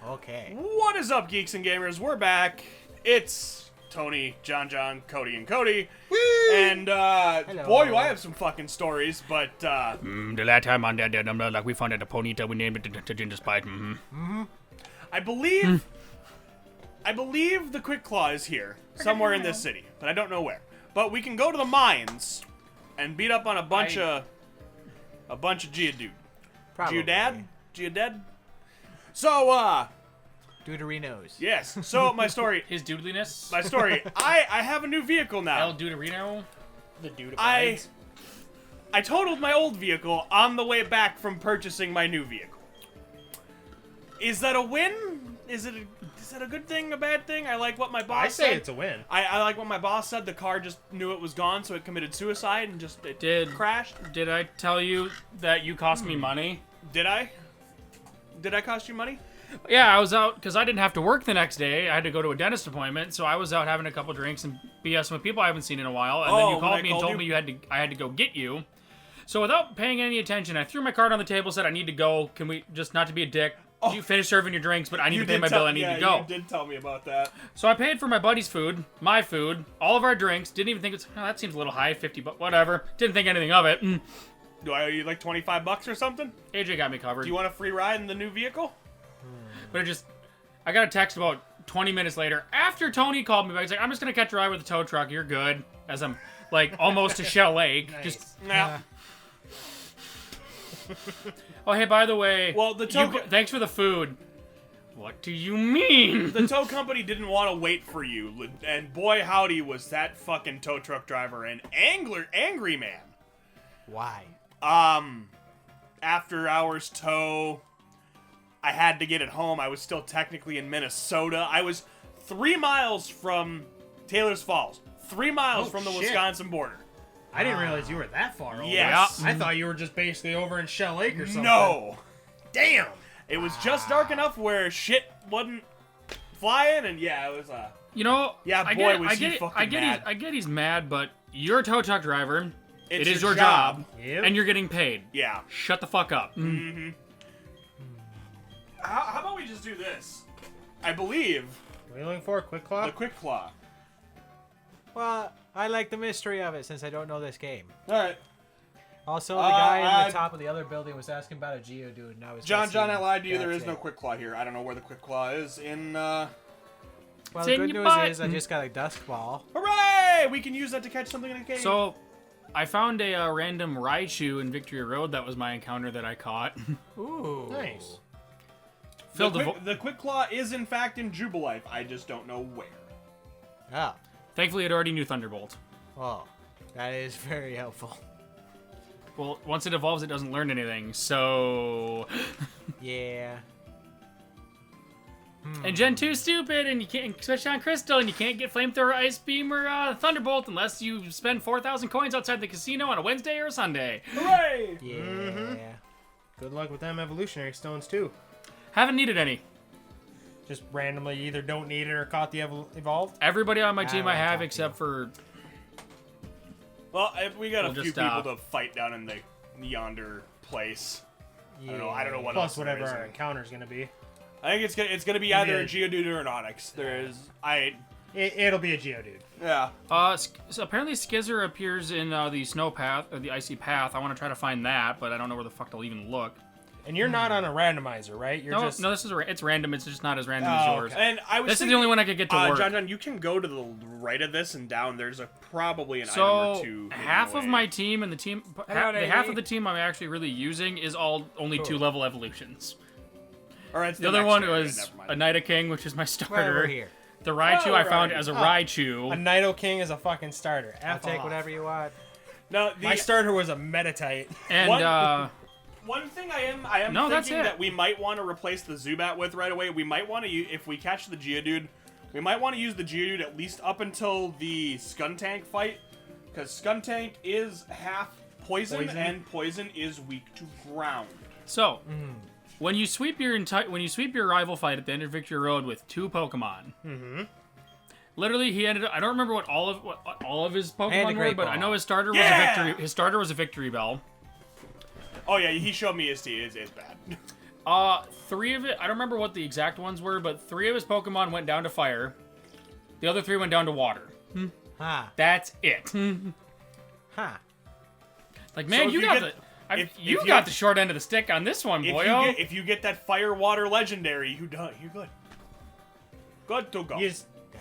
Okay. What is up, geeks and gamers? We're back. It's Tony, John, Cody, and Cody. Woo! And, boy, do I have some fucking stories, but, The last time on that, like we found out the ponytail, we named it to Ginger Spice. I believe the Quick Claw is here, somewhere in this city, but I don't know where. But we can go to the mines and beat up on a bunch of Geodude. Probably. Geodead? So, Duderinos. yes. So, my story. His doodliness. My story. I have a new vehicle now. El Duderino. The dude I totaled my old vehicle on the way back from purchasing my new vehicle. Is that a win? Is it a good thing, a bad thing? I like what my boss said. I say it's a win. I like what my boss said. The car just knew it was gone, so it committed suicide and just crashed. Did I tell you that you cost me money? Did I? Did I cost you money? Yeah, I was out because I didn't have to work the next day. I had to go to a dentist appointment, so I was out having a couple drinks and BS with people I haven't seen in a while. And then you called me and told me I had to go get you. So without paying any attention, I threw my card on the table, said I need to go. Can we just not to be a dick? You finish serving your drinks, but I need to pay my bill. I need to go. You did tell me about that. So I paid for my buddy's food, my food, all of our drinks. Didn't even think that seems a little high, 50 bucks, whatever. Didn't think anything of it. Do I owe you like $25 or something? AJ got me covered. Do you want a free ride in the new vehicle? But I got a text about 20 minutes later after Tony called me back. He's like, I'm just going to catch a ride with the tow truck. You're good. As I'm like almost to Shell Lake. Nice. Just, Nah. oh, hey, by the way, Well, thanks for the food. What do you mean? The tow company didn't want to wait for you, and boy howdy was that fucking tow truck driver an angry man. Why? After hours tow, I had to get it home. I was still technically in Minnesota. I was 3 miles from Taylor's Falls. 3 miles from the shit. Wisconsin border. I didn't realize you were that far over. Yes. I thought you were just basically over in Shell Lake or something. No. Damn. It was just dark enough where shit wasn't flying, and yeah, it was You know, Yeah, I boy, get, was I he get it, fucking I get mad. I get he's mad, but you're a tow truck driver. It's It is your your job. Yep. And you're getting paid. Yeah. Shut the fuck up. How about we just do this? I believe What are you looking for? Quick Claw? the Quick Claw. Well, I like the mystery of it since I don't know this game. All right. Also, the guy in the top of the other building was asking about a Geodude, and I was John, I lied to you. There That's is no it. Quick Claw here. I don't know where the Quick Claw is in, Well, It's the in good your news butt. is I just got a Dusk Ball. Hooray! We can use that to catch something in a cave. So, I found a random Raichu in Victory Road. That was my encounter that I caught. Ooh. Nice. the Quick Claw is, in fact, in Jubilife. I just don't know where. Oh. Thankfully, it already knew Thunderbolt. Oh. That is very helpful. Well, once it evolves, it doesn't learn anything, so... Yeah. And Gen 2's stupid, and you can't, especially on Crystal, and you can't get Flamethrower, Ice Beam, or Thunderbolt unless you spend 4,000 coins outside the casino on a Wednesday or a Sunday. Hooray! Yeah. Good luck with them evolutionary stones, too. Haven't needed any. Just randomly either don't need it or caught the evolved. Everybody on my I team don't I have, talk to except for... Well, we got a We'll few just, people to fight down in the yonder place. Yeah. I don't know what Plus else there whatever is. our encounter's going to be. I think it's gonna be either a Yeah. Geodude or an Onix. It'll be a Geodude. Yeah. So apparently Skizzer appears in the snow path, or the icy path. I want to try to find that, but I don't know where the fuck to even look. And you're not on a randomizer, right? You're No, just... no, it's random. It's just not as random as yours. okay. And I was This is thinking, the only one I could get to work. John, you can go to the right of this and down. There's probably an item So or two. hidden half of away. my team and the team, Hello, the half Davey. of the team I'm actually really using is all only 2-level evolutions. All right, The other one was a Nidoking, which is my Right starter. over here. The Raichu I found Alright. as a A Raichu. Nido King is a fucking starter. I'll F take off. whatever you want. No, My starter was a Meditite. And one thing I am No, that's thinking it. that we might want to replace the Zubat with right away. We might want to if we catch the Geodude, we might want to use the Geodude at least up until the Skuntank fight, because Skuntank is half poison, and poison is weak to ground. so when you sweep your rival fight at the end of Victory Road with 2 Pokemon. Literally, he ended up. I don't remember what all of his And a Pokemon were, Great but I Ball. know his starter was Yeah! a victory. His starter was a Victory Bell. Oh yeah, he showed me his T. It's bad. 3 of it, I don't remember what the exact ones were, but 3 of his Pokemon went down to fire. The other 3 went down to water. Ha. That's it. Ha. Like, man, So you got the short end of the stick on this one, boyo. If you get that fire water legendary, you're good. Good to go.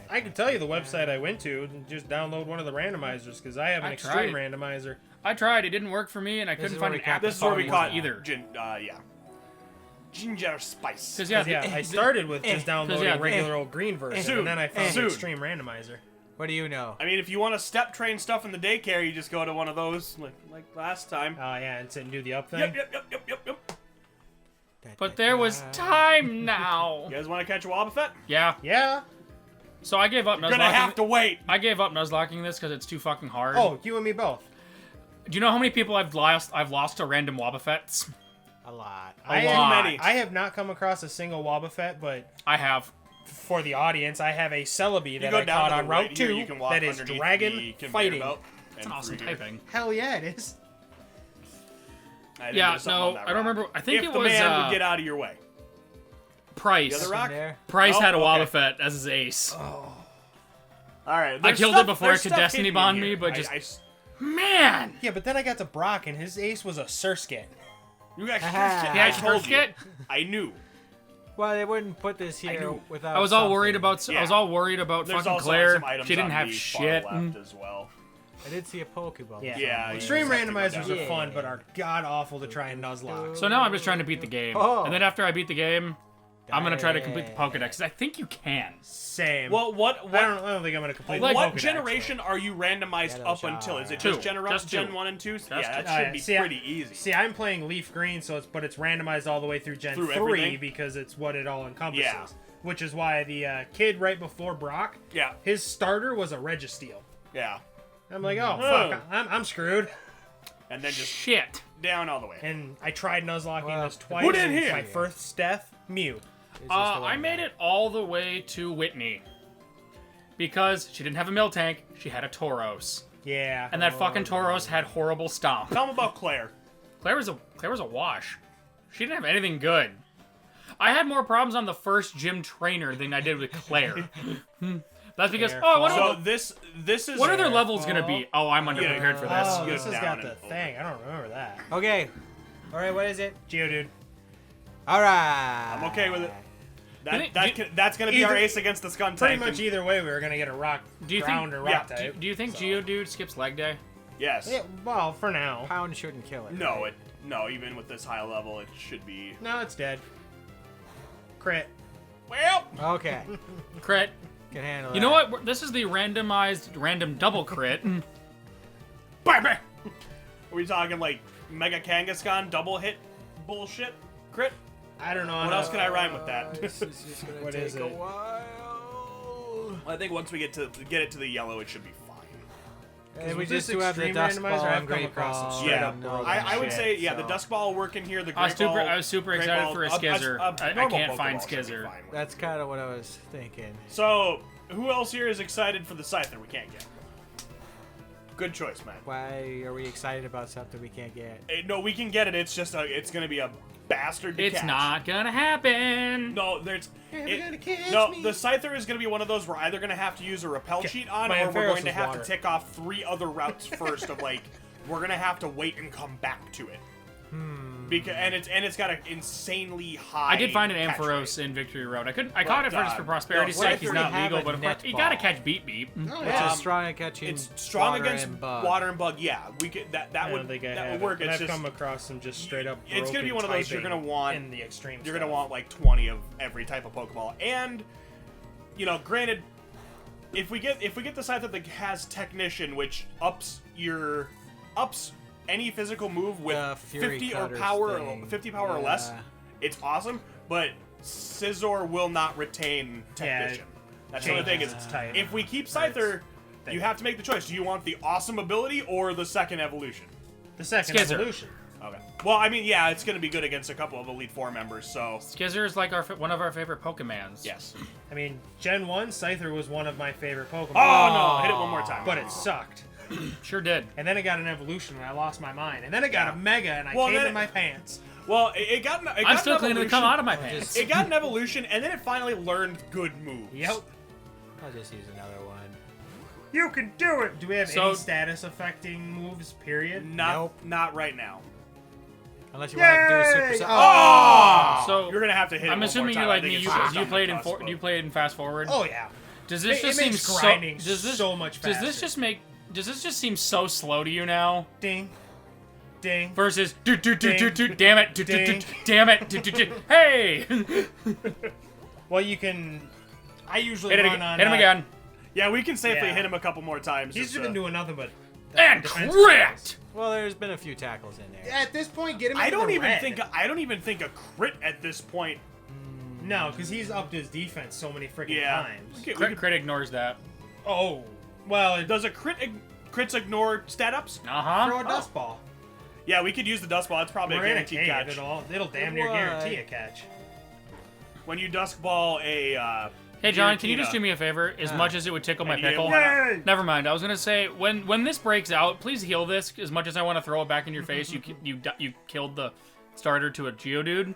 I can tell you the website I went to and just download one of the randomizers because I have an extreme randomizer. I tried. It didn't work for me, and I couldn't find an app. This is where we caught either. Ginger spice. Because I started with just downloading regular old green version, and then I found the extreme randomizer. What do you know? I mean, if you want to step train stuff in the daycare, you just go to one of those, like last time. Oh yeah, and sit and do the up thing. Yep. But there was time now. You guys want to catch a Wobbuffet? Yeah. Yeah. So I gave up Nuzlocking. You're gonna have to wait. I gave up Nuzlocking this because it's too fucking hard. Oh, you and me both. Do you know how many people I've lost to random Wobbuffets? A lot. I lot. have not come across a single Wobbuffet, but I have. for the audience, I have a Celebi that go I down caught to the on right Route here, 2 you can walk that is underneath dragon the conveyor fighting. belt It's and an awesome through here. typing. Hell yeah, it is. I didn't Yeah, do something on no, that I don't route. remember. I think if it the was man would get out of your way. Price. The other rock? There. Price Oh, had a okay. Wobbuffet as his ace. All right. I killed it before it could Destiny Bond me, but Man! Yeah, but then I got to Brock, and his ace was a Surskit. You got Aha. Yeah, I told you. Surskit? I knew. Well, they wouldn't put this here knew. without. I was all worried something. about. I was all worried about There's fucking also Claire. some items She didn't on have the shit. far left as well. I did see a Pokeball. Yeah. Yeah, you Extreme just have to go randomizers down. are fun, but are god awful to try and Nuzlocke. So now I'm just trying to beat the game, Oh. and then after I beat the game, I'm gonna try to complete the Pokedex. 'Cause I think you can. Same. Well, what I don't think I'm gonna complete Like, the what Pokedex, generation are you randomized Yeah, up those until? are- Is it Two. just Gen Just two. 1 and 2? Yeah, two. that though. should be See, pretty easy. See, I'm playing Leaf Green, but it's randomized all the way through Gen Through 3 everything? because it's what it all encompasses. Yeah. Which is why the kid right before Brock, Yeah, his starter was a Registeel. yeah. I'm like, oh, fuck, I'm screwed. And then just Shit. down all the way. And I tried Nuzlocking Well, this twice. put it and here. My first death, Mew. It's just the I one made guy. it all the way to Whitney because she didn't have a Miltank. She had a Tauros, Yeah. and that fucking Tauros had horrible stomp. Tell them about Claire. Claire was a wash. She didn't have anything good. I had more problems on the first gym trainer than I did with Claire. That's because So this is what are their levels gonna be? Oh, I'm underprepared for this. Oh, this has down got the and over. thing. I don't remember that. Okay. All right. What is it? Geodude. All right. I'm okay with it. think- That's gonna be our either- ace against the Skuntank. Pretty much either way, we were gonna get a rock, Do you ground think? or rock yeah, type. Do you think Geodude skips leg day? Yes. Yeah, well, for now. Pound shouldn't kill it. No, no. Even with this high level, it should be. No, it's dead. Crit. Well, Okay. Crit. Can handle You know what? This is the randomized random double crit. bang, bang. Are we talking like Mega Kangaskhan double hit bullshit crit? I don't know. What else can I rhyme with that? What is it? I think once we get it to the yellow, it should be fine. And we with just this do have the extreme dust randomizer, ball I've and come great across some ball. straight Yeah, up broken I would shit, say the so. Dusk Ball will work in here. The I was Great Ball, super. I was super Great excited Ball, for a Skizzer. I normal can't find Pokeball should be Skizzer. fine with it. That's kind of what I was thinking. So, who else here is excited for the Scyther we can't get? Good choice, man. Why are we excited about something we can't get? No, we can get it. It's just it's gonna be a bastard to It's catch. not gonna happen. No, there's. Never gonna catch No, me. the Scyther is going to be one of those we're either going to have to use a repel sheet on, my or we're Ampharos going to is have water. to tick off 3 other routes first. Of like, we're going to have to wait and come back to it. Because it's got an insanely high. I did find an catch Ampharos rate. in Victory Road. I caught it first for prosperity's no, sake. what He's if not we have legal, a but of course net you gotta ball? catch Beat Beat. It's Um, strong at catching. It's strong water against and bug. water and bug. Yeah, we could that I would don't think I that have would it, work. but It's I've just come across some just straight up. it's gonna be broken one of those you're typing gonna want in the extreme. You're gonna stuff. want like 20 of every type of Pokeball, and granted, if we get the Scyther that has Technician, which ups any physical move with The Fury 50 or Cutters power, thing. 50 power or less, Yeah. it's awesome. But Scizor will not retain Technician. That's the other thing. Is Changes its type. if we keep Scyther, you have to make the choice. Do you want the awesome ability or the second evolution? The second Skizzer. evolution. Okay. Well, I mean, yeah, it's going to be good against a couple of Elite Four members, so Skizzer is like one of our favorite Pokemons. yes. I mean, Gen 1, Scyther was one of my favorite Pokemon. Oh no! Hit it one more time. But it sucked. Sure did. And then it got an evolution and I lost my mind. And then it got a Mega and I Well, came then in my pants. Well, it got an I'm still cleaning the evolution. cum out of my pants. It got an evolution, and then it finally learned good moves. Yep. I'll just use another one. You can do it. Do we have So- any status affecting moves? Period. Not right now. Unless you want to do a super. Oh! So You're gonna have to hit. I'm it one assuming more you're time. like me. I think You, it's just you on played the in cusp, you played in fast forward. Oh yeah. Does this It just makes seem grinding so? Does this so much Does this faster. just seem so slow to you now? Ding. Ding. Versus do damn it Ding. damn it hey Well, you can. I usually hit run on. him again Yeah, we can safely Yeah. hit him a couple more times. He's just, been doing nothing but. and defense crit. skills. Well, there's been a few tackles in there. At this point, get him. I into don't the even red. think a crit at this point. No, because he's upped his defense so many freaking Yeah. times. Crit ignores that. Oh, well, it does Does a crits ignore stat ups? throw a Oh. dust ball. Yeah, we could use the dust ball. It's probably We're a in a guaranteed cave. catch. It'll damn near Why? guarantee a catch. When you dust ball a. Hey John, can you Giratina. just do me a favor? As much as it would tickle my And you didn't pickle. wanna- Never mind. I was gonna say when this breaks out, please heal this. As much as I want to throw it back in your face, you killed the starter to a Geodude.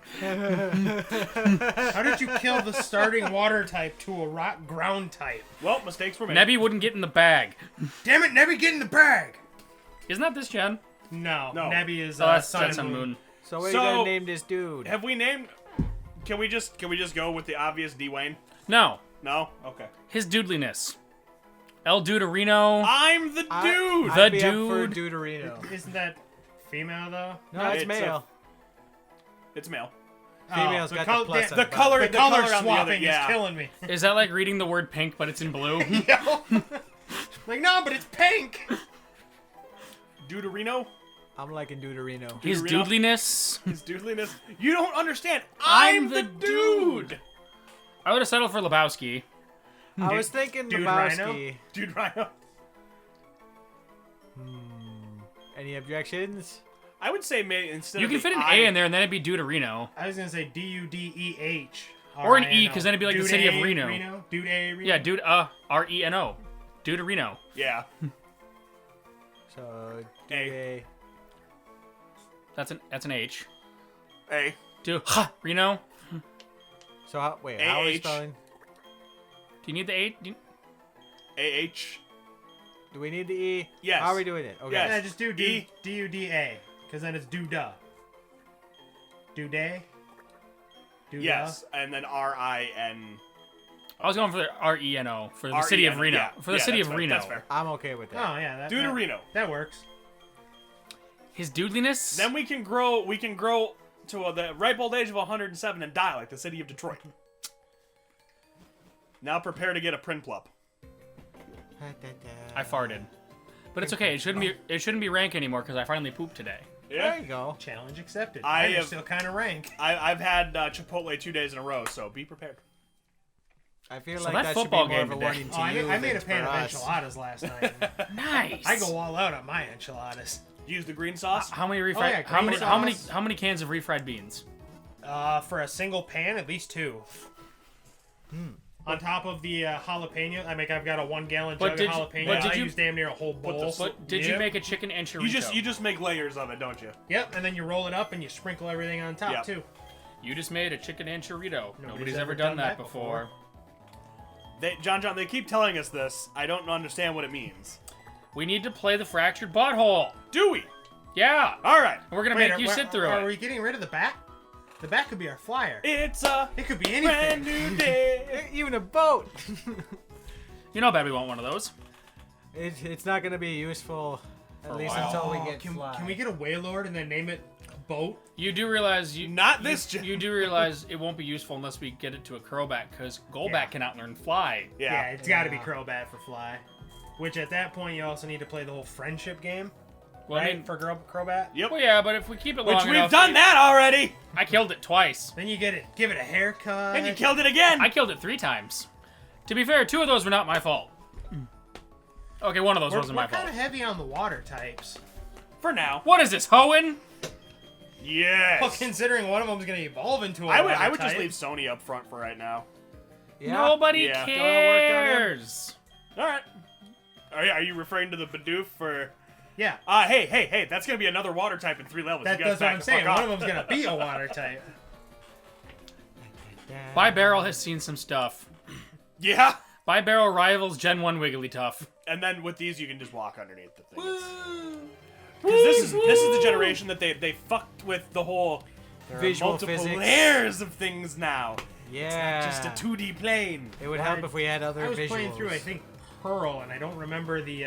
How did you kill the starting water type to a rock ground type? Well, mistakes were made. Nebby wouldn't get in the bag. Damn it, Nebby, get in the bag! Isn't that this gen? No, No. Nebby is Oh, that's Sun Sun and Moon. So what are So- you gonna name this dude? Have we named? Can we just go with the obvious Dwayne? No, No. Okay. his doodliness. El Duderino. I'm the dude. I'd be The up for dude. Duderino. Isn't that female though? No, it's it's male. It's male. Female's got the plus on The the color, The color on the other, swapping yeah. is killing me. Is that like reading the word pink, but it's in blue? Like, no, but it's pink. Duderino. I'm liking Duderino. His Duderino? doodliness. His doodliness. You don't understand. I'm the dude. I would have settled for Lebowski. I was thinking Dude Lebowski. Dude Rhino. Any objections? I would say maybe instead You of can the fit an I, A in there, and then it'd be Duderino. I was gonna say Dudeh. Or an E, 'cause then it'd be like the city of Reno. Dude A Reno. Yeah, dude. Reno. Duderino. Yeah. So A. That's an H. A. Do Reno. So how, wait, how are we AH. spelling? Do you need the H? A-H. Do we need the E? Yes. How are we doing it? Okay. Yes. Yeah, just do E. Duda, because then it's Duda. Duday. Duda. Yes. And then R-I-N. I was going for the Reno for the city of R-E-N. Reno. Yeah. For the Yeah, city that's of fair. Reno. That's fair. I'm okay with that. Oh yeah, that Duderino. That works. His doodliness. Then we can grow to the ripe old age of 107 and die like the city of Detroit. Now prepare to get a Prinplup. I farted, but it's okay. It shouldn't be rank anymore because I finally pooped today. There you go. Challenge accepted. I I'm have- still kind of rank. I've had Chipotle 2 days in a row, so be prepared. I feel So like that that should be football more of game a today. warning to Oh, you I made a than pan for of us. enchiladas last night. Nice. I go all out on my enchiladas. Use the green sauce. How many refried? yeah, how many? green How many? sauce. How many cans of refried beans? For a single pan, at least 2. On top of the jalapeno, I've got a 1-gallon But jug did of you- jalapeno. but did I you- use damn near a whole bowl. But did you Yep. make a chicken and chorizo? You just make layers of it, don't you? Yep, and then you roll it up and you sprinkle everything on top Yep. too. You just made a chicken and chorizo. Nobody's ever ever done done that that before. John, they keep telling us this. I don't understand what it means. We need to play the fractured butthole. Do we? Yeah. All right. We're gonna Wait, make you sit through are it. we getting rid of the back? The back could be our flyer. It's a It could be brand anything. new day. Even a boat. You know, how bad we want one of those. It's not gonna be useful at For a least while. until we get Can fly. we get a Waylord and then name it Boat? You do realize Not this gen. You do realize it won't be useful unless we get it to a Crowbat because Golbat Yeah. cannot learn Fly. Yeah, it's got to be Yeah. Crobat for Fly. Which at that point you also need to play the whole friendship game, Well, right? I mean, For Crobat. Yep. well, yeah, but if we keep it Which long we've enough, done that already. I killed it twice. Then you give it a haircut. And you killed it again. I killed it 3 times. To be fair, 2 of those were not my fault. Okay, one of those wasn't We're my kind fault. of heavy on the water types. For now. What is this, Hoenn? Yes. Well, considering one of them is going to evolve into a I water would just type. leave Sony up front for right now. Yeah. Nobody Yeah. cares. All right. Are you referring to the Bidoof for Yeah. Hey, that's gonna be another water type in 3 levels. That's what I'm saying. One of them's gonna be a water type. By Barrel has seen some stuff. Yeah. By Barrel rivals Gen 1 Wigglytuff. And then with these, you can just walk underneath the thing. Because this is the generation that they fucked with the whole Visual multiple physics. layers of things now. Yeah. Just a 2D plane. It would help if we had other I was visuals. playing through, I think, Pearl, and I don't remember the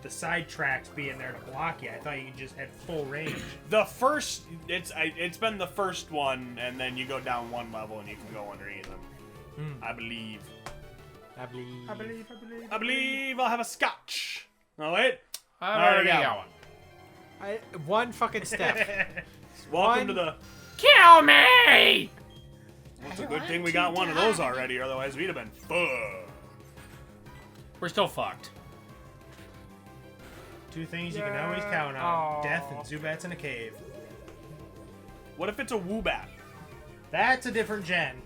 side tracks being there to block you. I thought you just had full range. The first, it's been the first one, and then you go down 1 level and you can go underneath them. I believe. I believe I'll have a scotch. Oh wait. I already already got got one. One fucking step. Welcome to the. Kill me! It's a good thing we got one of those already, otherwise we'd have been fucked. We're still fucked. 2 things you can always count on: death and Zubats in a cave. What if it's a Woobat? That's a different gen,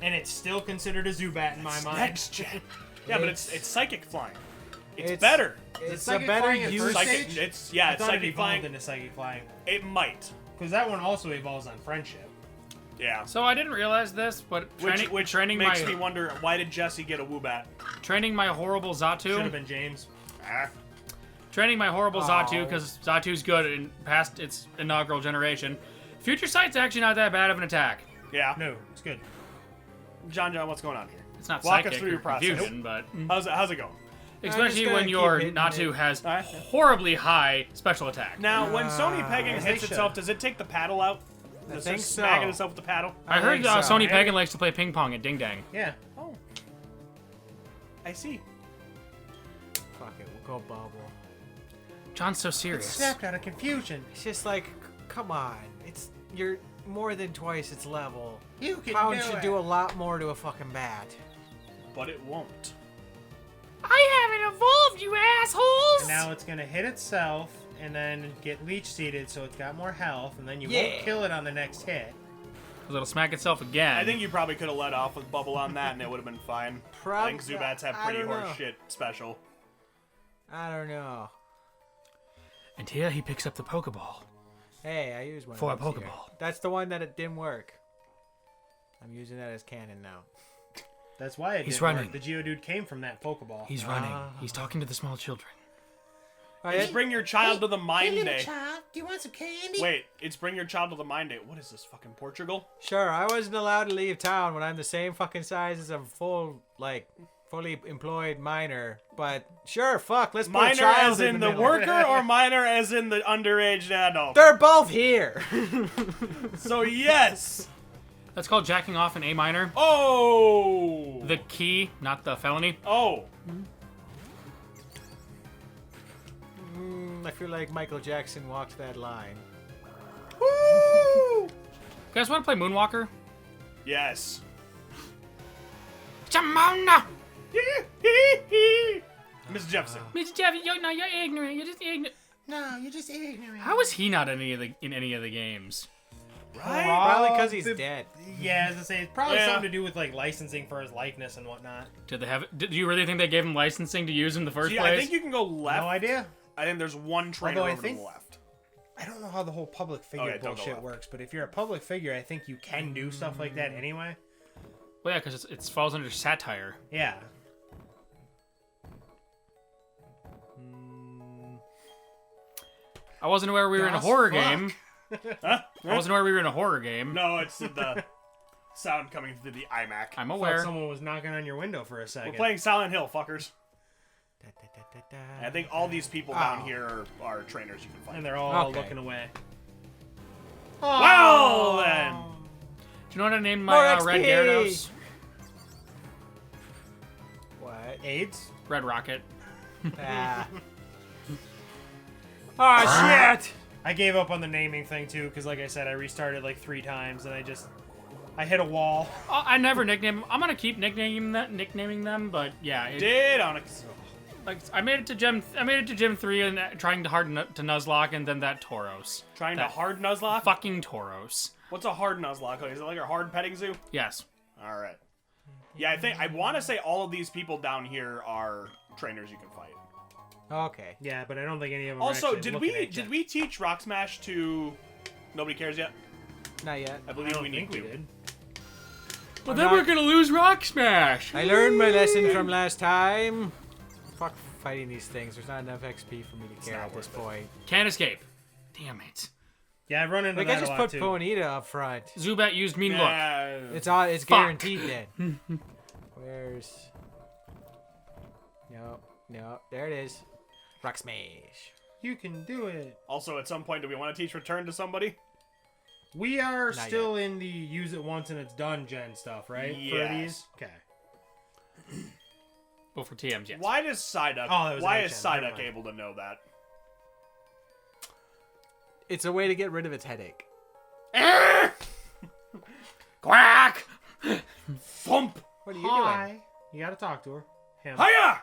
and it's still considered a Zubat in my mind. Next gen. Yeah, but it's psychic flying. It's It's- better. It's Psychic a better flying at use. first Psychic. stage? It's I it's thought it psychic evolved flying. into psychic flying, It might. because that one also evolves on friendship. Yeah. So I didn't realize this, but Which training makes my me wonder, why did Jesse get a Woobat? training my horrible Should have Zatu. been James. Ah. Training my horrible Zatu because Zatu's good in past its inaugural generation. Future Sight's actually not that bad of an attack. Yeah. No, it's good. John, what's going on here? It's not Walk us psychic through or your process. confusion, but How's it going? especially gonna when keep your hitting Natu it. has Alright. horribly high special attack. Now, when Sony Pegging as hits they itself, should. does it take the paddle out? I Does think it so. smacking itself with the paddle? I heard think so. Sony Pagan likes to play ping pong at Ding Dang. Yeah. Oh. I see. Fuck it, we'll go bubble. John's so serious. Snapped out of confusion. It's just like, come on. You're more than twice its level. You can Pound do should it. do a lot more to a fucking bat. But it won't. I haven't evolved, you assholes! And now it's gonna hit itself and then get leech seeded, so it's got more health, and then you Yeah. won't kill it on the next hit. Because it'll smack itself again. I think you probably could have let off with Bubble on that, and it would have been fine. I think Zubats have I pretty don't know. horse shit special. I don't know. And here he picks up the Pokeball. Hey, I used one For a of those here. Pokeball. That's the one that it didn't work. I'm using that as canon now. That's why it He's didn't work. running. The Geodude came from that Pokeball. He's running. He's talking to the small children. It's bring your child to the Mind Day. child, do you want some candy? Wait, it's bring your child to the Mind Day. What is this, fucking Portugal? Sure, I wasn't allowed to leave town when I'm the same fucking size as a fully employed minor. But sure, fuck, let's put a Minor child as in the middle. worker, or minor as in the underage adult? They're both here. So yes. That's called jacking off in A minor. Oh. The key, not the felony. Oh. I feel like Michael Jackson walked that line. Woo! You guys want to play Moonwalker? Yes. Jamona! Mr. Jefferson. Mr. Jeff, you're ignorant. You're just ignorant. No, you're just ignorant. How is he not in any of the games? Right? Probably because he's dead. Yeah, as I say, it's probably Yeah. something to do with like licensing for his likeness and whatnot. Did you really think they gave him licensing to use in the first See, place? I think you can go left. No idea. I think there's one trainer Although I over think- to the left. I don't know how the whole public figure Okay, don't go bullshit left. works, but if you're a public figure, I think you can do stuff like that anyway. Well, yeah, because it falls under satire. Yeah. I wasn't aware we were in a Das horror fuck. game. Huh? I wasn't aware we were in a horror game. No, it's the sound coming through the iMac. I'm I thought aware. someone was knocking on your window for a second. We're playing Silent Hill, fuckers. Da, da, da, da, da. And I think all these people down here are trainers you can and find. they're all Okay. looking away. Well then. Do you know what I named More my XP! red Gyarados? What? AIDS? Red Rocket. Ah. Oh shit! I gave up on the naming thing too, because like I said, I restarted like 3 times and I hit a wall. I never nickname them. I'm gonna keep nicknaming them, but yeah. Did Onyx. Like I made it to Gym 3 and trying to harden to Nuzlocke, and then that Tauros. Trying to That hard Nuzlocke? Fucking Tauros. What's a hard Nuzlocke? Is it like a hard petting zoo? Yes. Alright. Yeah, I want to say all of these people down here are trainers you can fight. Okay. Yeah, but I don't think any of them. Also, are did we teach Rock Smash to Nobody Cares yet? Not yet. I I believe don't we need think we to. did. Well, then we're gonna lose Rock Smash. I learned my lesson from last time. Fuck fighting these things. There's not enough XP for me to care not at this worth it. point. Can't escape. Damn it. Yeah, I've run into Like that I just a lot put too. Ponyta up front. Zubat used mean look. Yeah. It's Fuck. guaranteed then. Where's? No. There it is. Rock Smash. You can do it. Also, at some point, do we want to teach Return to somebody? We are Not still in the use it once and it's done gen stuff, right? For Yes. these? Okay. Well, for TMs, yes. Why does Psyduck? Oh, that was why an is HM, never Psyduck mind. able to know that? It's a way to get rid of its headache. Quack! Thump! What are you Hi. You gotta talk to her. Him. Hiya!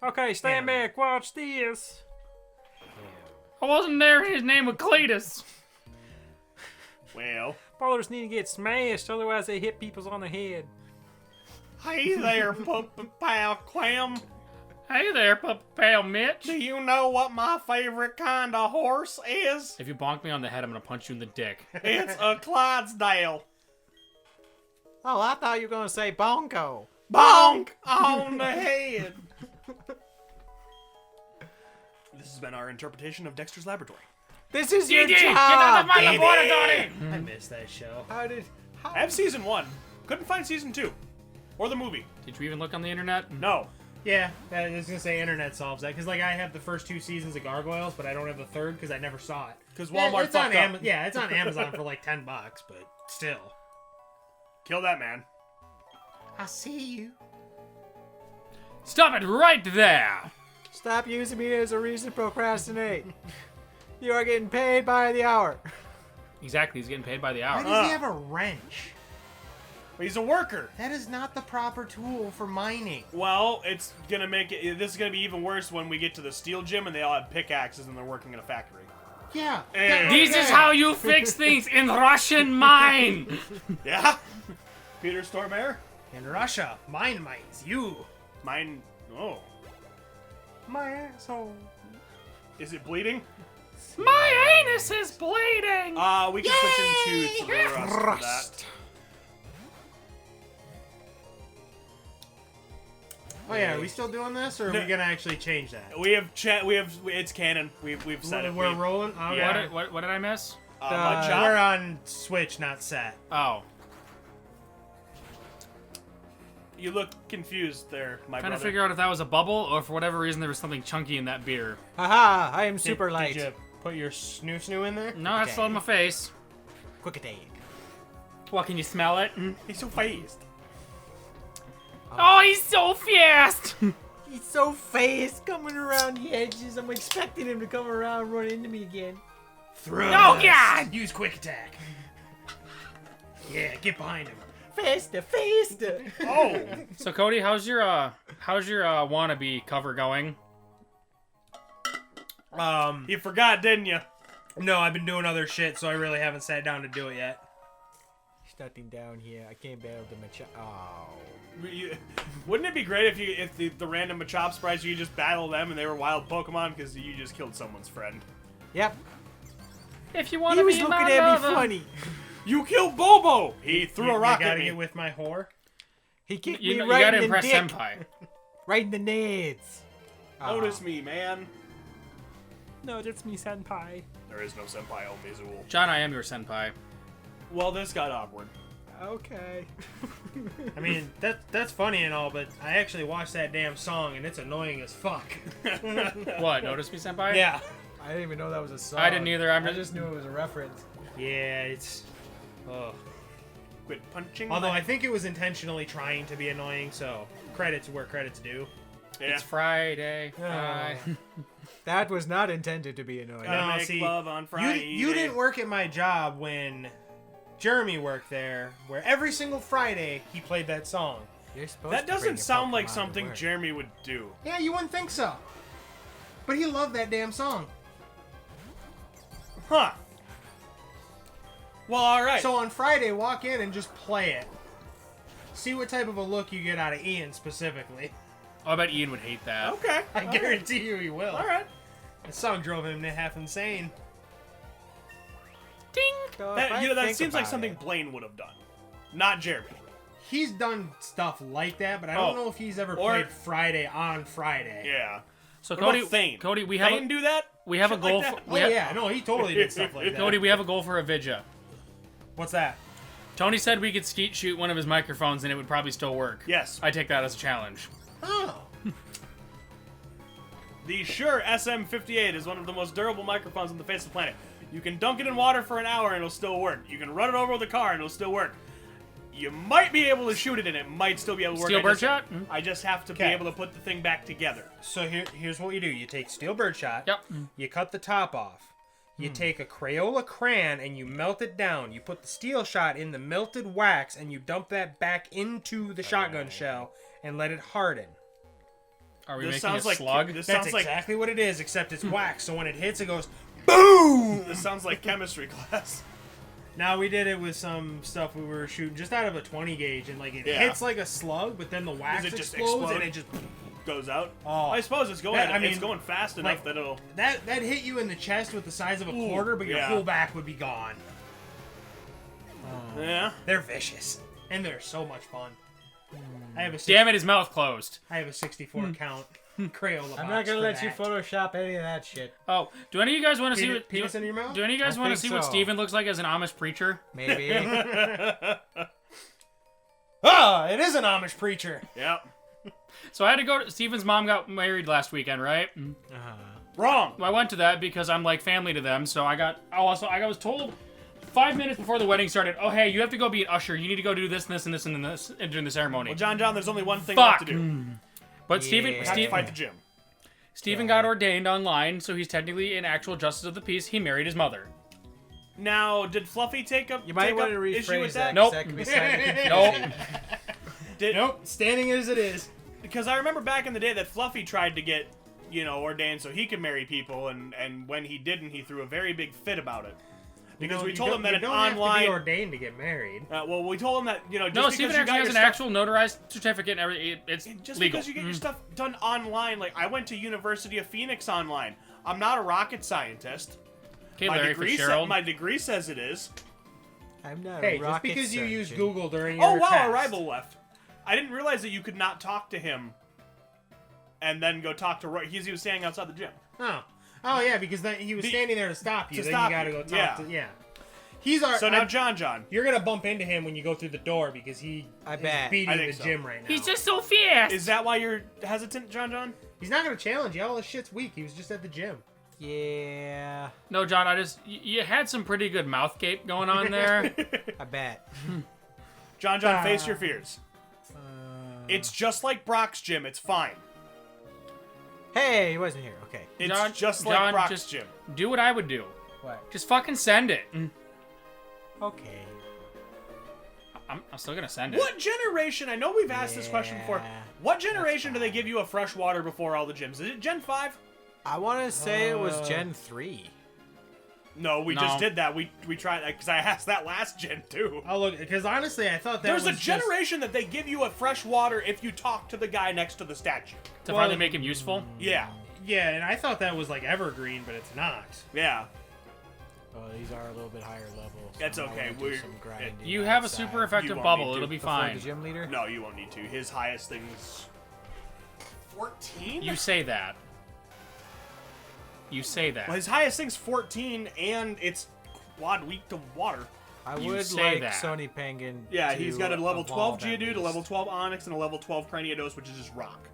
doing? Okay, stand back. Watch this. I wasn't there. His name was Cletus. Well, Ballers need to get smashed, otherwise they hit people's on the head. hey there, pal Clam. Hey there, Pal Mitch. Do you know what my favorite kind of horse is? If you bonk me on the head, I'm gonna punch you in the dick. It's a Clydesdale. Oh, I thought you were gonna say Bonko. Bonk on the head. This has been our interpretation of Dexter's Laboratory. This is your DD, job. get out of my baby. laboratory! I missed that show. How did? How? I have season 1. Couldn't find season 2. Or the movie. Did you even look on the internet? No. Yeah, I was gonna say internet solves that because like I have the first 2 seasons of Gargoyles, but I don't have the third because I never saw it. Because Walmart it's on fucked up. Yeah, it's on Amazon for like $10, but still. Kill that man. I see you. Stop it right there! Stop using me as a reason to procrastinate. You are getting paid by the hour. Exactly, he's getting paid by the Why hour. does he have a wrench? He's a worker. That is not the proper tool for mining. Well, it's gonna make it. This is gonna be even worse when we get to the steel gym and they all have pickaxes and they're working in a factory. Yeah. Eh. This is how you fix things in Russian mine! Yeah. Peter Stormare. In Russia, mine mines you. Mine. Oh. My asshole. Is it bleeding? My anus is bleeding! We can switch into Thrust for that. Oh yeah, are we still doing this, or are we gonna actually change that? We have it's canon. We've said it. We're rolling. Oh, Yeah. What did I miss? Mud Chop. We're on Switch, not set. Oh. You look confused there, my Trying brother. to figure out if that was a bubble or for whatever reason there was something chunky in that beer. Haha, I am super light. Did you put your snoo in there? No, that's still in my face. Quick attack. What, can you smell it? He's so fast. Oh, he's so fast! He's so fast coming around the edges. I'm expecting him to come around and run into me again. Oh, God! Use quick attack. Yeah, get behind him. Faster, faster. Oh. So, Cody, how's your wannabe cover going? You forgot, didn't you? No, I've been doing other shit, so I really haven't sat down to do it yet. There's nothing down here. I can't battle the Machop. Oh. Wouldn't it be great if the random Machop sprites you just battle them and they were wild Pokemon because you just killed someone's friend? Yep. If you want He to was be looking my at me lover. funny. You killed Bobo. He threw a rock You at gotta me. get with my whore. He kicked You, me you right gotta in the impress dick. Senpai. Right in the nads. Notice me, man. No, that's me, senpai. There is no senpai, only Zool. John, I am your senpai. Well, this got awkward. Okay. I mean, that's funny and all, but I actually watched that damn song and it's annoying as fuck. What, notice me, senpai? Yeah. I didn't even know that was a song. I didn't either. I just knew it was a reference. Yeah, it's... Ugh. Quit punching. Although I think it was intentionally trying to be annoying, so credits where credits due. yeah. It's Friday. That was not intended to be annoying. Gotta No, make see, love on Friday. You didn't work at my job when Jeremy worked there, where every single Friday he played that song. You're supposed That to bring doesn't your sound like Pokemon to something work. Jeremy would do. Yeah, you wouldn't think so. But he loved that damn song. Huh. Well, alright. So on Friday, walk in and just play it. See what type of a look you get out of Ian specifically. Oh, I bet Ian would hate that. Okay. I guarantee you he will. All right. The song drove him half insane. Ding! So if That, I that think seems like about something it- Blaine would have done, not Jeremy. He's done stuff like that, but I don't Oh. know if he's ever Or- played Friday on Friday. Yeah. So What about Cody, Thane? Cody, we have Thane do that? we have a Shit like goal. that? For, we Oh have, yeah, no, he totally did stuff like that. Cody, we have a goal for a Vidya. What's that? Tony said we could skeet shoot one of his microphones and it would probably still work. Yes. I take that as a challenge. Oh. The Shure SM58 is one of the most durable microphones on the face of the planet. You can dunk it in water for an hour and it'll still work. You can run it over with a car and it'll still work. You might be able to shoot it and it might still be able to work. Steel birdshot? I just have to be Okay. able to put the thing back together. So here's what you do. You take steel birdshot. Yep. You cut the top off. You take a Crayola crayon and you melt it down. You put the steel shot in the melted wax and you dump that back into the shotgun shell and let it harden. Are we This making a sounds like slug? this That's sounds like exactly what it is, except it's wax. So when it hits, it goes boom. this sounds like chemistry class. Now we did it with some stuff we were shooting just out of a 20 gauge, and like it Yeah. hits like a slug, but then the wax Does it just explodes explode? and it just Goes out. Oh. I suppose it's going. That- I it's mean, going fast enough like- that it'll. that hit you in the chest with the size of a Ooh, quarter, but your yeah. whole back would be gone. Yeah. They're vicious and they're so much fun. I have a Damn it, his mouth closed. I have a 64 count Crayola. I'm box not gonna for let you that. Photoshop any of that shit. Oh, do any of you guys want to see Penis- what penis in your mouth? Do any of you guys I want to think see what so. Steven looks like as an Amish preacher? Maybe. Ah, it is an Amish preacher. Yep. So I had to go to Steven's mom got married last weekend, right? Wrong. I went to that because I'm like family to them. So I was told 5 minutes before the wedding started, oh hey, you have to go be an usher. You need to go do this and this and this and this during the ceremony. Well, John, there's only one thing Fuck. left to do. But Steven, Yeah. Have to fight the gym. Steven got ordained online, so he's technically an actual justice of the peace. He married his mother. Now, did Fluffy take up? You might take want up to issue with rephrase that? that. 'cause Nope. That could be sign of Nope. confusion. Did, Nope, standing as it is. Because I remember back in the day that Fluffy tried to get, ordained so he could marry people, and when he didn't, he threw a very big fit about it. Because we told him that you an don't have to online. be ordained to get married. Well, we told him that just No, because Steven you actually got has your an stuff, actual notarized certificate and everything. It's just legal. because you get your stuff done online, like I went to University of Phoenix online. I'm not a rocket scientist. Okay, My Larry degree, Fitzgerald. my degree says it is. I'm not Hey, a just rocket because you use surgeon. Google during your Oh wow, test. a rival left. I didn't realize that you could not talk to him and then go talk to Roy. He was standing outside the gym. Oh yeah, because then he was standing there to stop you. to Then stop you gotta you, go talk yeah. to He's our. So now, John. you're gonna bump into him when you go through the door because I is bet. beating I the think so. gym right now. He's just so fast. Is that why you're hesitant, John? He's not gonna challenge you. All this shit's weak. He was just at the gym. Yeah, No, John, you had some pretty good mouth gape going on there. I bet. John, face your fears. It's just like Brock's gym. It's fine. Hey, he wasn't here. Okay. It's John, just like John, Brock's just gym. do what I would do. What? Just fucking send it. Okay. I'm still gonna send it. What generation? I know we've asked this question before. Yeah, What generation do they give you a fresh water before all the gyms? Is it Gen 5? I want to say it was Gen 3. No, we No. just did that. We tried that because I asked that last gen too. Oh look, because honestly, I thought that There's a was generation that they give you a fresh water if you talk to the guy next to the statue. To Well, finally make him useful. Yeah, Yeah, and I thought that was like evergreen, but it's not. yeah. Oh, these are a little bit higher level. So That's I might okay, wanna do we're- some grinding You have a outside. super You effective won't bubble. need to It'll be Before fine. the gym leader. No, you won't need to. His highest thing's 14. You say that. You say that. Well, his highest thing's 14, and it's quad weak to water. I You would say like that. Sony Penguin. Yeah, to he's got a level 12 evolve at Geodude, a least. level 12 Onyx, and a level 12 Craniados, which is just rock.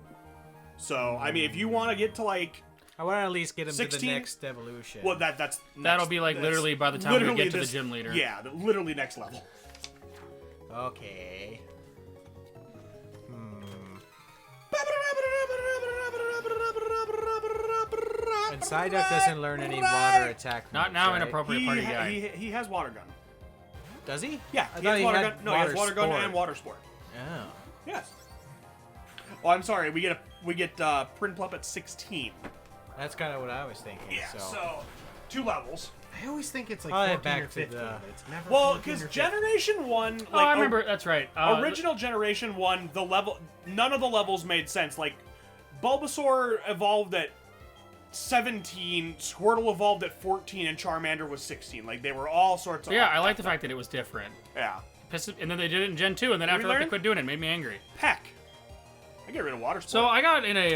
So, I mean, if you want to get to like, I want to at least get him to 16? the next evolution. well, that's That'll next- be like that's literally by the time we literally get to the this- gym leader. Yeah, literally next level. Okay. And Psyduck doesn't learn any water attack. Not moves, now, right? inappropriate party guy. He has water gun. Does he? Yeah, I he thought has he water had gun. No, he has water gun sport. and water sport. Oh. Yes. Oh, I'm sorry. We get Prinplup at 16. That's kind of what I was thinking. Yeah. So. So 2 levels. I always think it's like I'll head 14 back or to 15. the- But it's never Well, 14 because or 15. Generation 1, like Oh, I remember. That's right. original Generation 1, none of the levels made sense. Like Bulbasaur evolved at 17, Squirtle evolved at 14, and Charmander was 16. Like, they were all sorts of... Yeah, I like the fact that it was different. Yeah. And then they did it in Gen 2, and then after that they quit doing it. It made me angry. Peck. I get rid of water sport. So I got in a...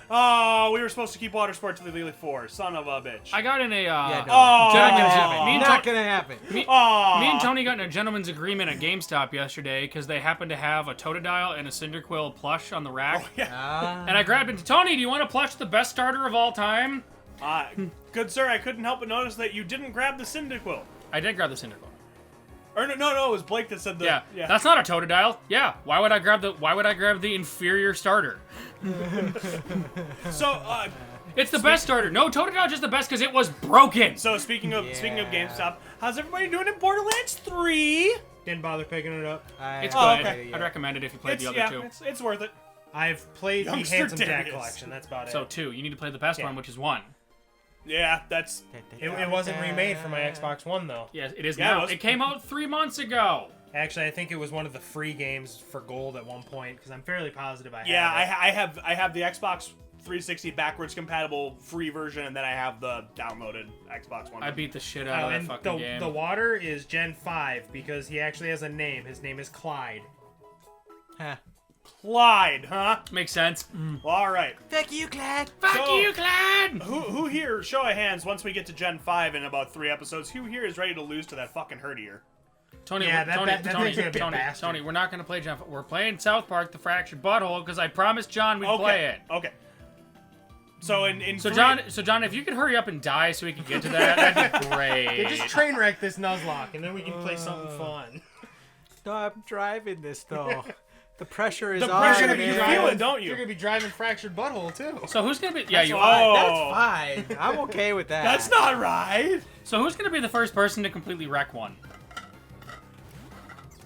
Oh, we were supposed to keep water sport to the Elite Four. Son of a bitch. I got in a... Yeah, no. Not gonna happen. Me and Tony got in a gentleman's agreement at GameStop yesterday because they happened to have a Totodile and a Cyndaquil plush on the rack. Oh, yeah. And I grabbed it. Tony, do you want to plush the best starter of all time? Good sir, I couldn't help but notice that you didn't grab the Cyndaquil. I did grab the Cyndaquil. Or no, it was Blake that said the... Yeah, that's not a Totodile. Yeah, why would I grab the inferior starter? So, It's the best starter. No, Totodile just the best because it was broken. So speaking of GameStop, how's everybody doing in Borderlands 3? Didn't bother picking it up. It's good. okay. I'd recommend it if you played the other two. It's worth it. I've played Youngster the Handsome Jack Darius. collection. That's about it. So 2. You need to play the best one, which is 1. Yeah, that's... It wasn't remade for my Xbox One, though. Yes, it is Yeah, it now. was. It came out 3 months ago. Actually, I think it was one of the free games for gold at one point, because I'm fairly positive I had it. I have the Xbox 360 backwards compatible free version, and then I have the downloaded Xbox One. I beat the shit out of that And fucking game. the water is Gen 5, because he actually has a name. His name is Clyde. Huh. Clyde, huh? Makes sense. Well, all right. Fuck you, Clyde. Fuck you, Clyde! Who here, show of hands, once we get to Gen 5 in about 3 episodes, who here is ready to lose to that fucking Herdier? Tony, Yeah, that thing's a bit bastard. Tony, we're not going to play Gen 5. We're playing South Park, The Fractured Butthole, because I promised John we'd play it. Okay. So in So three- John, if you could hurry up and die so we can get to that, that'd be great. Yeah, just train wreck this Nuzlocke, and then we can play something fun. No, I'm driving this though. The pressure is The on. pressure man. you feel it, don't You're you? gonna be driving Fractured Butthole, too. So who's going to be... Yeah, you Fine. That's fine. I'm okay with that. That's not right. So who's going to be the first person to completely wreck one?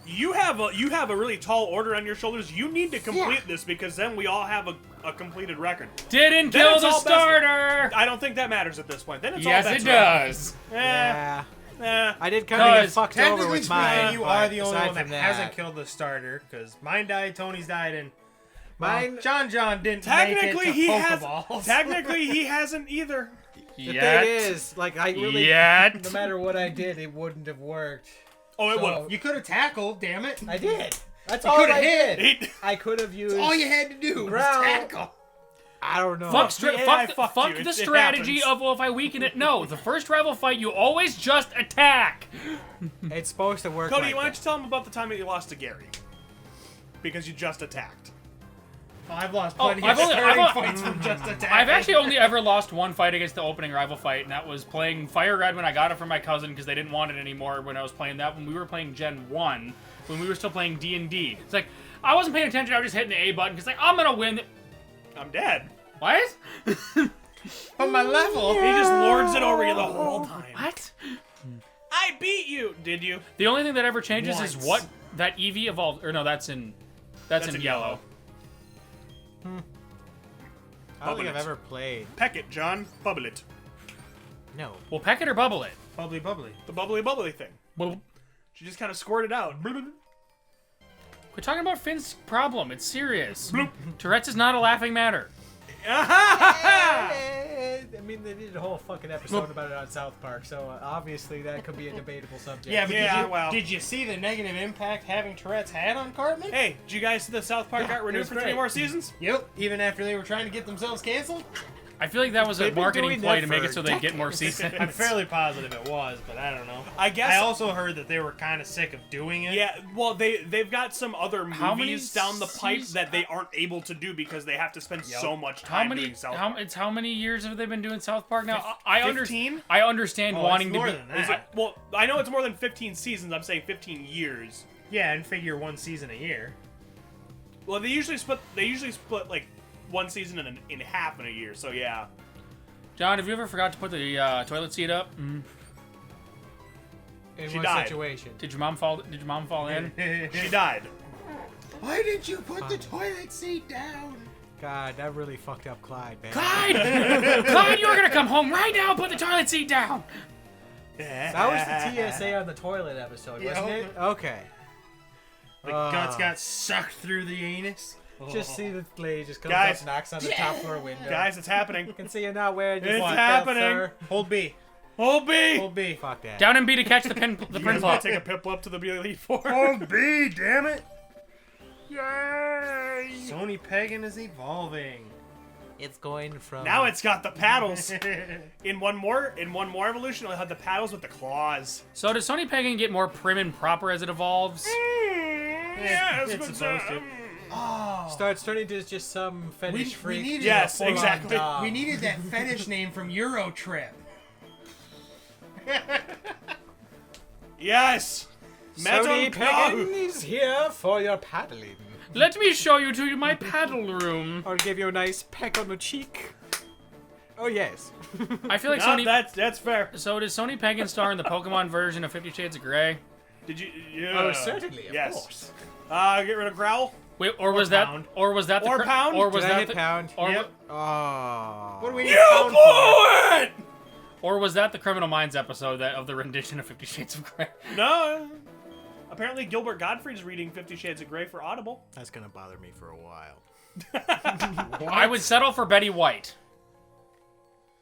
You have a really tall order on your shoulders. You need to complete this because then we all have a completed record. Didn't Then kill it's the all best- starter! I don't think that matters at this point. Then it's all Yes, bets it are off. does. Yeah. Eh. I did kind of get 'Cause fucked over Technically with speaking, mine. you but are the only aside one that from hasn't killed the starter, because mine died, Tony's died, and Mine. John didn't Technically, make it to he has. Pokeballs. Technically, he hasn't either. The thing is, like, I really. Yet. No matter what I did, it wouldn't have worked. Oh, it So- would have. You could have tackled, damn it. I did. That's You all coulda I hit. did. I could have used. All you had to do was Ground. tackle. I don't know. Fuck, Yeah, fuck you. the It strategy happens. of, well, if I weaken it. No, the first rival fight, you always just attack. It's supposed to work. Cody, like why don't that. you tell him about the time that you lost to Gary? Because you just attacked. Well, I've lost Oh, plenty I've of only- starting I've- fights from just attacking. I've actually only ever lost one fight against the opening rival fight, and that was playing Fire Red when I got it from my cousin because they didn't want it anymore when I was playing that. When we were playing Gen 1, when we were still playing D&D. It's like, I wasn't paying attention, I was just hitting the A button because, like, I'm gonna win. I'm dead. What? on my level. He just lords it over you the whole time. What? I beat you. Did you? The only thing that ever changes is Once. what that Eevee evolved. Or no, that's in in yellow. I don't think Bubble I've it. ever played. Peck it, John. Bubble it. No. Well, peck it or bubble it. Bubbly, bubbly. The bubbly thing. Well, She just kind of squirted out. we're talking about Finn's problem. It's serious. Tourette's is not a laughing matter. I mean, they did a whole fucking episode about it on South Park, so obviously that could be a debatable subject. Yeah, but Yeah, well. did you see the negative impact having Tourette's had on Cartman? Hey, did you guys see the South Park got it renewed was for 3 great. more seasons? Yep. Even after they were trying to get themselves canceled? I feel like that was a They've been marketing doing play that to make for it so they get more seasons. I'm fairly positive it was, but I don't know. I guess. I also heard that they were kind of sick of doing it. Yeah, well, they've got some other How many movies down the pipe seasons? that they aren't able to do because they have to spend so much How time many? doing South Park. How many years have they been doing South Park now? I understand. 15? I understand Oh, wanting it's more to be. than that. Is it, well, I know it's more than 15 seasons. I'm saying 15 years. Yeah, and figure one season a year. Well, they usually split like one season in half in a year. So yeah. John, have you ever forgot to put the toilet seat up? In She what died. situation? Did your mom fall in? She died. Why did you put the toilet seat down? God, that really fucked up Clyde, man. Clyde! Clyde, you're gonna come home right now and put the toilet seat down! That was the TSA on the toilet episode, wasn't Yeah. it? Okay. The guts got sucked through the anus. Just see the lady just comes Guys. up, knocks on the top floor window. Guys, it's happening. I can see you're not wearing your It's seatbelt, happening. sir. Hold B. Hold B. Hold B. Fuck that. Down and B to catch the pin. The You pin guys want flop. to take a pip up to the Elite Four? Hold B, damn it. Yay! Sony Pagan is evolving. It's going from... Now it's got the paddles. In one more evolution, it'll have the paddles with the claws. So does Sony Pagan get more prim and proper as it evolves? Yeah, it's supposed to. Oh. starts turning to just some fetish freak. needed Yes, full-on exactly. dom. We needed that fetish name from Euro Trip. Yes. Sony Metal Pagan is here for your paddling. Let me show you to my paddle room. I'll give you a nice peck on the cheek. Oh, yes. I feel like No, Sony. that's fair. So does Sony Pagan star in the Pokemon version of 50 Shades of Grey? Did you? Yeah. Oh, certainly, of yes. course. Get rid of Growl. Wait, or was that? Pound. Or was that the? Or Pound? Or was Did I that hit the? pound? Or, Yep. Oh. What do we need You Pound blew for? it! or was that the Criminal Minds episode that of the rendition of 50 Shades of Grey? No. Apparently, Gilbert Gottfried's reading 50 Shades of Grey for Audible. That's gonna bother me for a while. I would settle for Betty White.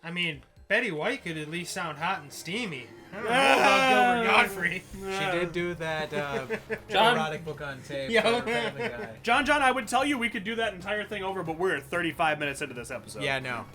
I mean, Betty White could at least sound hot and steamy. I don't know about Gilbert Godfrey. She did do that John- erotic book on tape. Yeah. for Family Guy. John, I would tell you we could do that entire thing over, but we're 35 minutes into this episode. Yeah, no.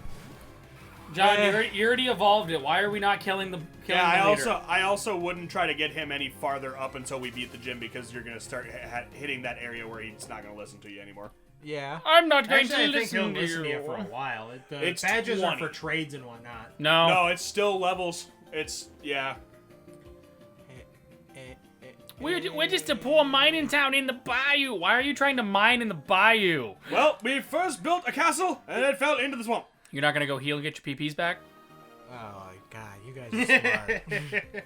John, you already evolved it. Why are we not killing the? Killing Yeah, the leader? I also wouldn't try to get him any farther up until we beat the gym because you're gonna start hitting that area where he's not gonna listen to you anymore. Yeah. I'm not going Actually, I to think he'll listen to listen to you. you for a while. The It's badges 20. are for trades and whatnot. No. No, it's still levels. It's yeah. We're just a poor mining town in the bayou. Why are you trying to mine in the bayou? Well, we first built a castle and it fell into the swamp. You're not gonna go heal and get your PPs back? Oh God, you guys are smart.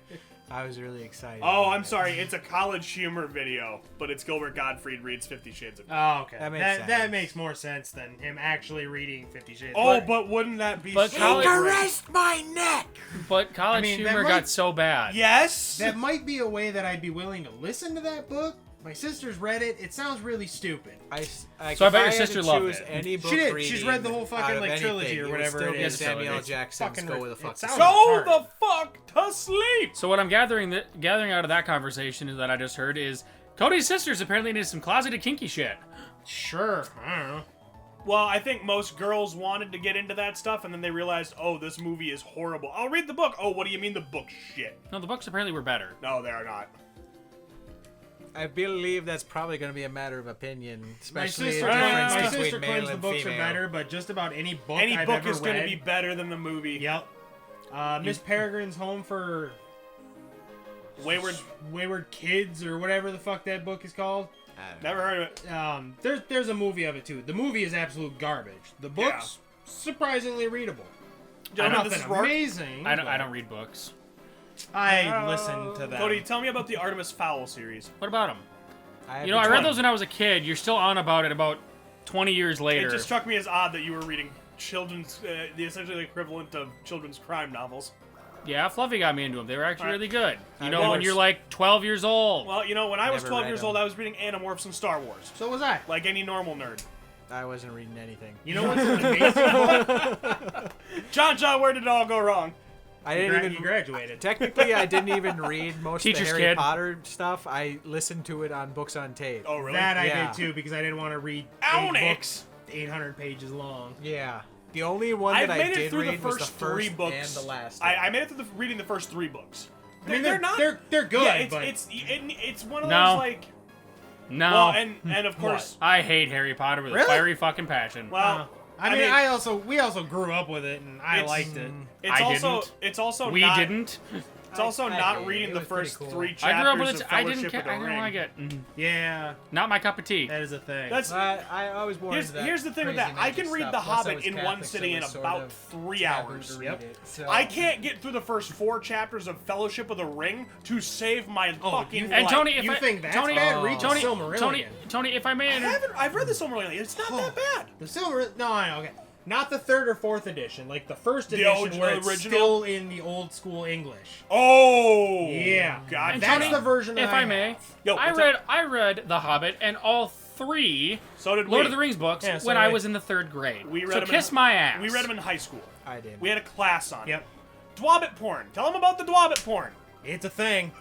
I was really excited. Oh, I'm sorry. It's a college humor video, but it's Gilbert Gottfried reads 50 Shades of Grey. Oh, okay. That makes that sense. makes more sense than him actually reading 50 Shades. Oh, but wouldn't that be But so college- great? Caressed my neck. But college I mean, that humor might- got so bad. Yes. that might be a way that I'd be willing to listen to that book. My sister's read it. It sounds really stupid. So I if bet your had to sister loved choose it. Any book She did. reading She's read the whole out fucking of like trilogy anything, or it would whatever still it be is. Samuel It's Jackson's fucking Go with the it Fuck to sounds Sleep. Go retarded. the fuck to sleep. So what I'm gathering out of that conversation that I just heard is Cody's sisters apparently into some closeted kinky shit. Sure. I don't know. Well, I think most girls wanted to get into that stuff, and then they realized, oh, this movie is horrible. I'll read the book. Oh, what do you mean the book's shit? No, the books apparently were better. No, they are not. I believe that's probably going to be a matter of opinion, My especially sister, the claims- difference my between sister male claims the and books female. are better, but just about any book Any I've book ever is going to read. be better than the movie. Yep. Miss Peregrine's Home for Wayward. Kids or whatever the fuck that book is called. Never heard of it. There's a movie of it too. The movie is absolute garbage. The book's surprisingly readable. Gentlemen, Nothing this is Roark. amazing. I but don't read books. I listen to them. Cody, tell me about the Artemis Fowl series. What about them? have You know, I the read 20. those when I was a kid. You're still on about it about 20 years later. It just struck me as odd that you were reading children's, the essentially equivalent of children's crime novels. Yeah, Fluffy got me into them. They were actually really good. You know, Well, when you're like 12 years old. Well, you know, when I was Never 12 read years them. old, I was reading Animorphs and Star Wars. So was I. Like any normal nerd. I wasn't reading anything. You know what's an amazing book? John, where did it all go wrong? I didn't You even. graduated. Technically, I didn't even read most of Teacher's the Harry kid. Potter stuff. I listened to it on books on tape. Oh, really? That I Yeah. did too because I didn't want to read 8 Onyx. books 800 pages long. Yeah. The only one I've that made I it did through read the was the first first 3 books. and the last. I made it through reading the first 3 books. I mean, they're not. They're good, Yeah, but it's one of No. those like. No. Well, and of course. I hate Harry Potter with a Really? fiery fucking passion. Well, I mean, we also grew up with it, and I It's- liked it. it's I also didn't. it's also we not, didn't. It's also I not did. reading It the was pretty first cool. 3 I chapters grew up with of it. I Fellowship didn't care. of the I didn't Ring. like it. Yeah, Not my cup of tea. that is a thing. That's I was born here's the thing with that. I can read The Hobbit in one sitting in about 3 hours. Yep. I can't get through the first 4 chapters of Fellowship of the Ring to save my fucking you- life. And Tony, if you I, think that's Tony, bad? Read Tony, the Silmarillion. Tony, if I may, I've read the Silmarillion. It's not that bad. The Silver. No, okay. Not the 3rd or 4th edition, like the first The edition where it's original? still in the old school English. Oh, Yeah. God, And That's Tony, the version if I I may, have. Yo, I what's up? read The Hobbit and all 3 So did Lord we. of the Rings books Yeah, so when did I we. was in the 3rd grade. We read so them kiss in, my ass. We read them in high school. I did. We had a class on it. Yep. Dwabbit porn. Tell them about the Dwabbit porn. It's a thing.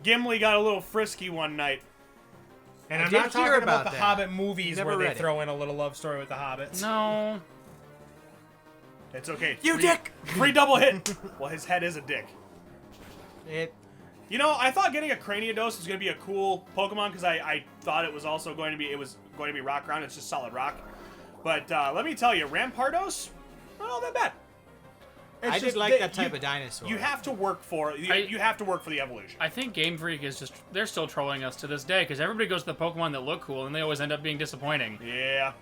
Gimli got a little frisky one night. And I I'm did not talking hear about about the that. Hobbit movies Never where they read it. throw in a little love story with the hobbits. No. It's okay. You Free- dick! Free double hit. Well, his head is a dick. It. You know, I thought getting a Craniados was going to be a cool Pokemon because I thought it was also going to be rock ground. It's just solid rock. But let me tell you, Rampardos, not that bad. It's I just just like that type you- of dinosaur. You have to work for you have to work for the evolution. I think Game Freak is just, they're still trolling us to this day because everybody goes to the Pokemon that look cool and they always end up being disappointing. Yeah.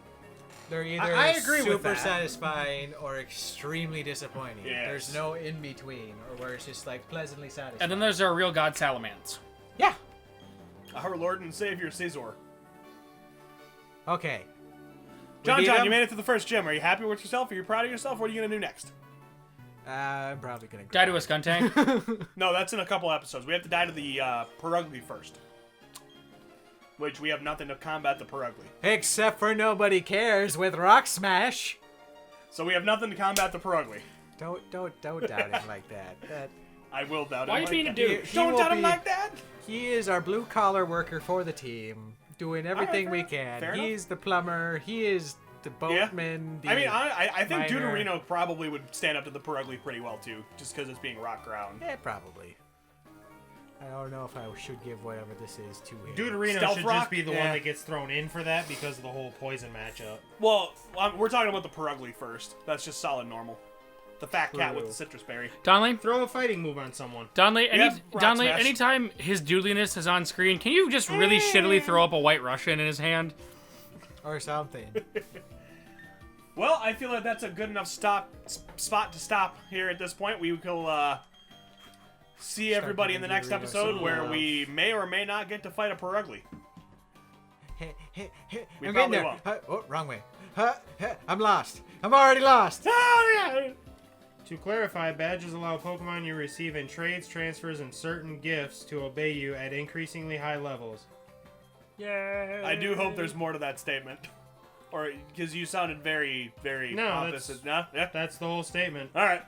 They're either I agree with super that. satisfying or extremely disappointing. Yes. There's no in between, or where it's just like pleasantly satisfying. And then there's our real god Salamence. yeah. Our Lord and Savior Caesar. Okay. John, beat you him? made it to the first gym. Are you happy with yourself? Are you proud of yourself? What are you going to do next? I'm probably gonna. Die to a Skuntank. No, that's in a couple episodes. We have to die to the Perugly first. Which we have nothing to combat the Perugly. Except for nobody cares with Rock Smash. So we have nothing to combat the Perugly. Don't doubt him like that. That I will doubt him. Why you like being a that. dude? he Don't will doubt him be- like that. He is our blue collar worker for the team, doing everything we can. fair enough. He's the plumber. He is the boatman. I mean, I think miner. Deuterino probably would stand up to the Perugly pretty well too, just because it's being rock ground. Yeah, probably. I don't know if I should give whatever this is to him. Deuterino Stealth should Rock? just be the Yeah. one that gets thrown in for that because of the whole poison matchup. Well, we're talking about the Perugly first. That's just solid normal. The fat cat with the citrus berry. Donley? Throw a fighting move on someone. Donley, Yeah, Rock Donley, Smash. anytime his doodliness is on screen, can you just really shittily throw up a white Russian in his hand? Or something. Well, I feel like that's a good enough spot to stop here at this point. We will see everybody in the next giving episode Deuterino where some we may or may not get to fight a Perugly. I'm probably getting there. won't. Oh, wrong way. I'm lost. I'm already lost. Oh, yeah. To clarify, badges allow Pokemon you receive in trades, transfers, and certain gifts to obey you at increasingly high levels. Yeah. I do hope there's more to that statement. Or, because you sounded very, very No, opposite. No? Yeah? That's the whole statement. Alright.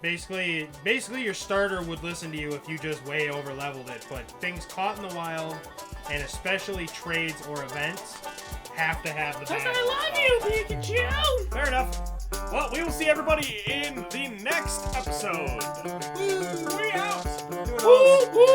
Basically, your starter would listen to you if you just way over leveled it, but things caught in the wild, and especially trades or events, have to have the badge. I love you, Pikachu! Fair enough. Well, we will see everybody in the next episode. We out! Woo, woo!